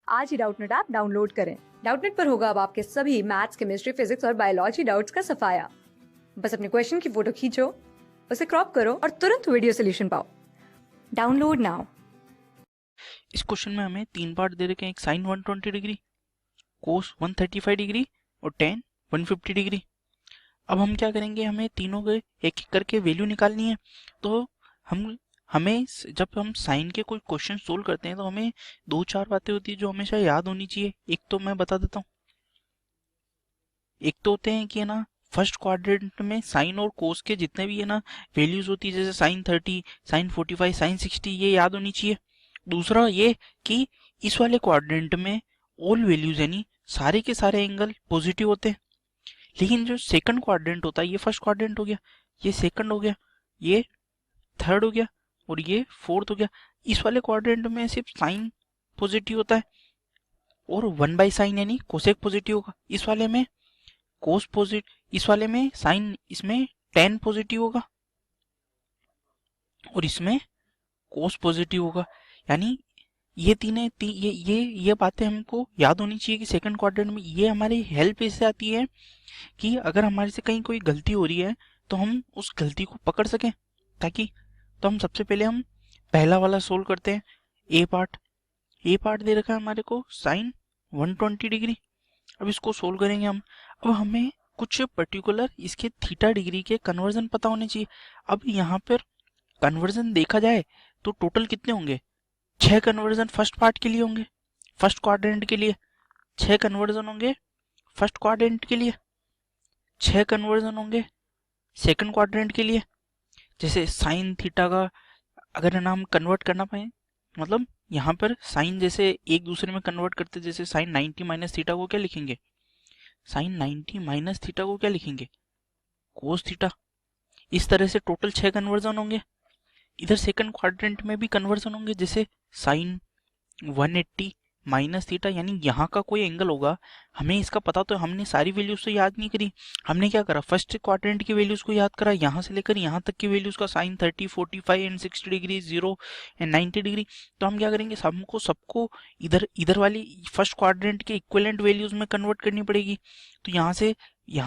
आज ही Doubtnut app download करें। Doubtnut पर होगा अब आपके सभी मैथ्स, केमिस्ट्री, फिजिक्स और बायोलॉजी डाउट्स का सफाया। बस अपने क्वेश्चन की फोटो खींचो, उसे क्रॉप करो और तुरंत वीडियो सोल्यूशन पाओ। Download now. इस क्वेश्चन में हमें तीन पार्ट दे रखे हैं, एक साइन 120 डिग्री, कोस 135 डिग्री और टेन 150 डिग्री। अब हम क्या करेंगे, हमें तीनों के एक एक करके वैल्यू निकालनी है। तो जब हम साइन के कोई क्वेश्चन सोल्व करते हैं तो हमें दो चार बातें होती है जो हमेशा याद होनी चाहिए। एक तो मैं बता देता हूँ, एक तो होते हैं कि है ना, फर्स्ट क्वाड्रेंट में साइन और कोस के जितने भी है ना वैल्यूज होती है, जैसे साइन 30, साइन 45, साइन 60, ये याद होनी चाहिए। दूसरा ये कि इस वाले क्वाड्रेंट में ऑल वैल्यूज यानी सारे के सारे एंगल पॉजिटिव होते हैं। लेकिन जो सेकंड क्वाड्रेंट होता है, ये फर्स्ट क्वाड्रेंट हो गया, ये सेकंड हो गया, ये थर्ड हो गया और ये फोर्थ हो गया। इस वाले क्वाड्रेंट में सिर्फ साइन पॉजिटिव होता है और 1/sin यानी कोसेक पॉजिटिव होगा। इस वाले में कोस पॉजिटिव, इस वाले में साइन, इसमें टेन पॉजिटिव होगा और इसमें कोस पॉजिटिव होगा। यानी ये ये बातें हमको याद होनी चाहिए कि सेकंड क्वाड्रेंट में ये हमारी हेल्प इससे आती है कि अगर हमारे से कहीं कोई गलती हो रही है तो हम उस गलती को पकड़ सकें। ताकि तो हम सबसे पहले हम पहला वाला सोल्व करते हैं। ए पार्ट दे रखा है हमारे को साइन 120 डिग्री। अब इसको सोल्व करेंगे हम। अब हमें कुछ पर्टिकुलर इसके थीटा डिग्री के कन्वर्जन पता होने चाहिए। अब यहाँ पर कन्वर्जन देखा जाए तो टोटल कितने होंगे, 6 कन्वर्जन फर्स्ट पार्ट के लिए होंगे, फर्स्ट क्वाड्रेंट के लिए 6 कन्वर्जन होंगे, फर्स्ट क्वाड्रेंट के लिए 6 कन्वर्जन होंगे, सेकंड क्वाड्रेंट के लिए। जैसे साइन थीटा का अगर ना हम कन्वर्ट करना पाए, मतलब यहाँ पर साइन जैसे एक दूसरे में कन्वर्ट करते, जैसे साइन 90 माइनस थीटा को क्या लिखेंगे, साइन 90 माइनस थीटा को क्या लिखेंगे, कोस थीटा। इस तरह से टोटल 6 कन्वर्जन होंगे। इधर सेकंड क्वाड्रेंट में भी कन्वर्जन होंगे, जैसे साइन 180 माइनस थीटा, यानी यहाँ का कोई एंगल होगा। हमें इसका पता, तो हमने सारी वैल्यूज तो याद नहीं करी। हमने क्या करा, फर्स्ट क्वाड्रेंट की वैल्यूज को याद करा, यहाँ से लेकर यहाँ तक की वैल्यूज का, sine 30, 45 and 60 degree, 0 and 90 degree. तो हम क्या करेंगे, सबको इधर इधर वाली फर्स्ट क्वाड्रेंट के इक्विवेलेंट वैल्यूज में कन्वर्ट करनी पड़ेगी। तो यहाँ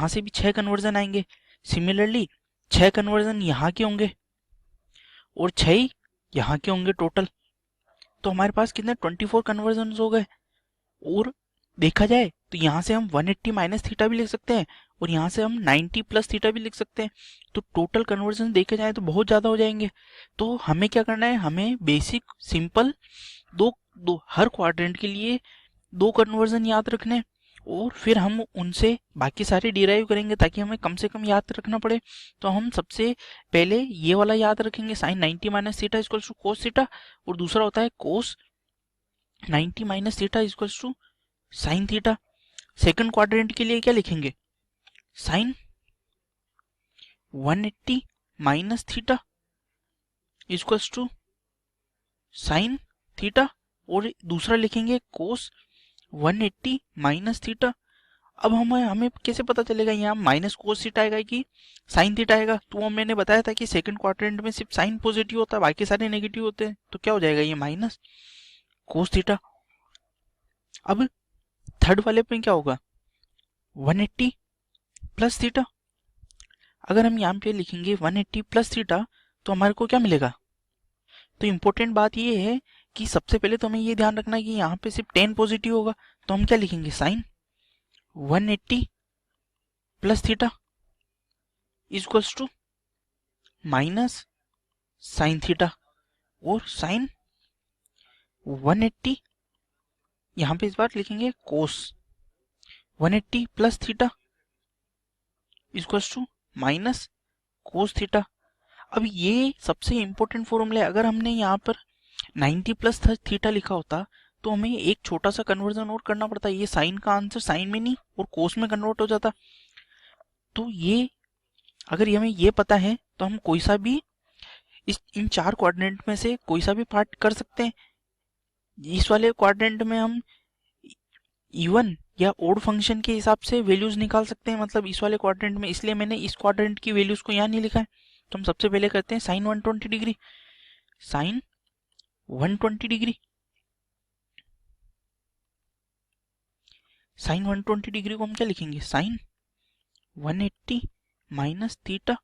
से भी 6 कन्वर्जन आएंगे। सिमिलरली 6 कन्वर्जन यहाँ के होंगे और 6 यहाँ के होंगे टोटल। तो हमारे पास कितने 24 कन्वर्जन हो गए। और देखा जाए तो यहाँ से हम 180 माइनस थीटा भी लिख सकते हैं और यहाँ से हम 90 प्लस थीटा भी लिख सकते हैं। तो टोटल कन्वर्जन देखे जाए तो बहुत ज़्यादा हो जाएंगे। तो हमें क्या करना है, हमें बेसिक सिंपल दो दो हर क्वाड्रेंट के लिए 2 कन्वर्जन याद रखने हैं और फिर हम उनसे बाकी सारे डिराइव करेंगे ताकि हमें कम से कम याद रखना पड़े। तो हम सबसे पहले ये वाला याद रखेंगे, sine 90 minus theta equals to cos theta, और दूसरा होता है cos 90 minus theta equals to sine theta. Second quadrant के लिए क्या लिखेंगे, sine 180 minus theta equals to sine theta, और दूसरा लिखेंगे कोस 180 माइनस थीटा। अब हमें कैसे पता चलेगा यहाँ माइनस कोस थीटा आएगा कि साइन थीटा आएगा। तो वो मैंने बताया था कि सेकंड क्वाड्रेंट में सिर्फ साइन पॉजिटिव होता है, बाकी सारे नेगेटिव होते हैं। तो क्या हो जाएगा, ये माइनस कोस थीटा। अब थर्ड वाले पे क्या होगा, 180 प्लस थीटा। अगर हम यहाँ पे लिखेंगे 180 प्लस थीटा तो हमारे को क्या मिलेगा। तो इम्पोर्टेंट बात ये है कि सबसे पहले तो हमें ये ध्यान रखना है कि यहाँ पे सिर्फ 10 पॉजिटिव होगा। तो हम क्या लिखेंगे, sine 180 plus theta equals to minus sine theta, और साइन 180 यहाँ पे इस बार लिखेंगे cos 180 plus theta equals to minus cos theta. अब ये सबसे इंपॉर्टेंट फॉर्मूला है। अगर हमने यहाँ पर 90 प्लस थीटा लिखा होता तो हमें एक छोटा सा कन्वर्जन और करना पड़ता। ये साइन का आंसर साइन में नहीं और कोस में कन्वर्ट हो जाता। तो ये अगर हमें ये पता है तो हम कोई सा भी इन चार क्वाड्रेंट में से कोई सा भी पार्ट कर सकते हैं। इस वाले क्वाड्रेंट में हम इवन या ओड फंक्शन के हिसाब से वैल्यूज निकाल सकते हैं, मतलब इस वाले क्वाड्रेंट में। इसलिए मैंने इस क्वाड्रेंट की वैल्यूज को यहाँ नहीं लिखा है। तो हम सबसे पहले करते हैं sine 120 degree, sine 120 degree sine 120 degree को हम क्या लिखेंगे, sine 180 minus theta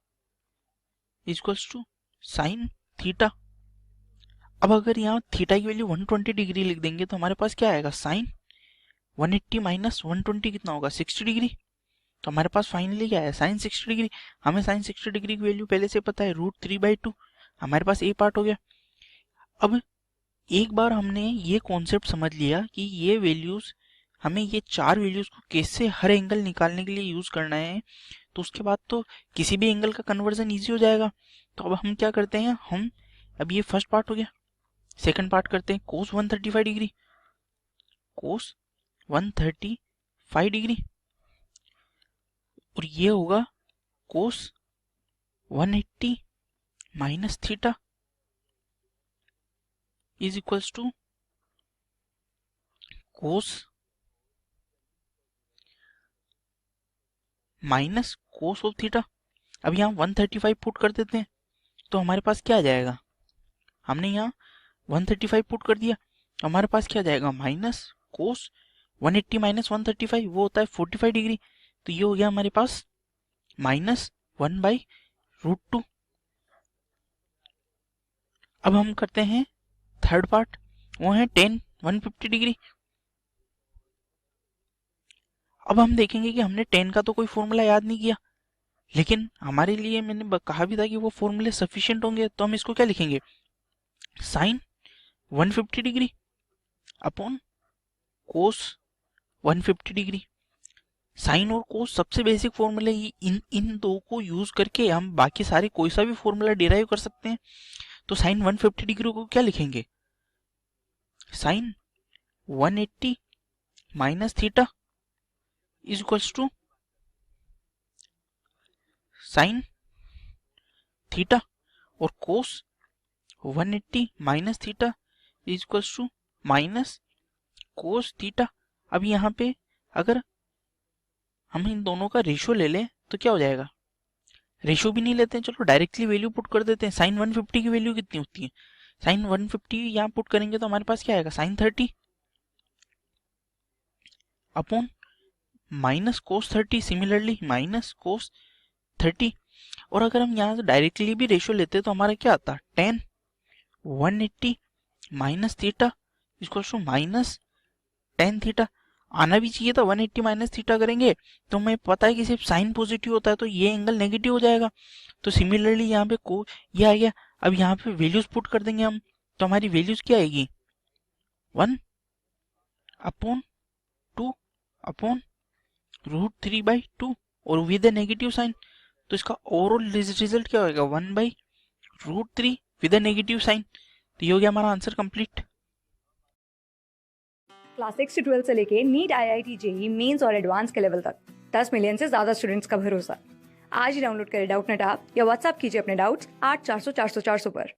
equals to sine theta. अब अगर यहाँ थीटा की वैल्यू 120 डिग्री लिख देंगे तो हमारे पास क्या आएगा, साइन 180 माइनस 120 कितना होगा, 60 डिग्री। तो हमारे पास फाइनली क्या है, साइन 60 डिग्री। हमें साइन 60 डिग्री की वैल्यू पहले से पता है, √3/2। हमारे पास ए पार्ट हो गया। अब एक बार हमने ये कॉन्सेप्ट समझ लिया कि ये वैल्यूज, हमें ये 4 वैल्यूज को कैसे हर एंगल निकालने के लिए यूज करना है, तो उसके बाद तो किसी भी एंगल का कन्वर्जन ईजी हो जाएगा। तो अब हम क्या करते हैं, हम अब ये फर्स्ट पार्ट हो गया, सेकंड पार्ट करते हैं, कोस 135 डिग्री, कोस 135 डिग्री, और ये होगा cos 180 minus theta is equals to cos minus cos of theta. अब यहाँ 135 पुट कर देते हैं तो हमारे पास क्या आ जाएगा, हमने यहाँ 135 पुट कर दिया, हमारे पास क्या आ जाएगा, माइनस कोस 180 माइनस 135 वो होता है 45 डिग्री। तो ये हो गया हमारे पास माइनस 1/√2। अब हम करते हैं थर्ड पार्ट, वो है tan 150 डिग्री। अब हम देखेंगे कि हमने tan का तो कोई फॉर्मूला याद नहीं किया, लेकिन हमारे लिए मैंने कहा भी था कि वो फॉर्मूले सफिशिएंट होंगे, तो हम इसको क्या लिखेंगे, sine 150 degree upon cos 150 degree. Sine और कोस सबसे बेसिक फॉर्मूले, इन दो को यूज करके हम बाकी सारे कोई सा भी फॉर्मूला डिराइव कर सकते हैं। तो साइन 150 डिग्री को क्या लिखेंगे, sine 180 minus theta is equals to sine theta, और cos 180 minus theta is equals to minus cos theta. अब यहाँ पे अगर हम इन दोनों का रेशियो ले लें तो क्या हो जाएगा, रेशियो भी नहीं लेते हैं, चलो डायरेक्टली वैल्यू पुट कर देते हैं। साइन 150 की वैल्यू कितनी होती है, साइन 150 यहाँ पुट करेंगे तो हमारे पास क्या आएगा, sine 30 upon minus cos 30, similarly minus cos 30। और अगर हम यहाँ से डायरेक्टली भी रेशियो लेते तो हमारा क्या आता, tan 180 minus theta equal to minus tan theta. आना भी चाहिए था, 180 माइनस थीटा करेंगे तो हमें पता है कि सिर्फ साइन पॉजिटिव होता है तो ये एंगल नेगेटिव हो जाएगा। तो सिमिलरली यहाँ पे को ये आ गया। अब यहाँ पे वैल्यूज पुट कर देंगे हम, तो हमारी वैल्यूज क्या आएगी, 1/2 अपॉन √3/2 और विद ए नेगेटिव साइन। तो इसका ओवरऑल रिजल्ट क्या होगा, 1/√3 विद ए नेगेटिव साइन। तो ये हो गया हमारा आंसर कंप्लीट। क्लास 6 से 12 से लेके नीट, IIT, JEE मेंस और एडवांस के लेवल तक 10 मिलियन से ज्यादा स्टूडेंट्स का भरोसा। आज ही डाउनलोड करें डाउटनेट ऐप या व्हाट्सएप कीजिए अपने डाउट्स 8400 400 400 पर।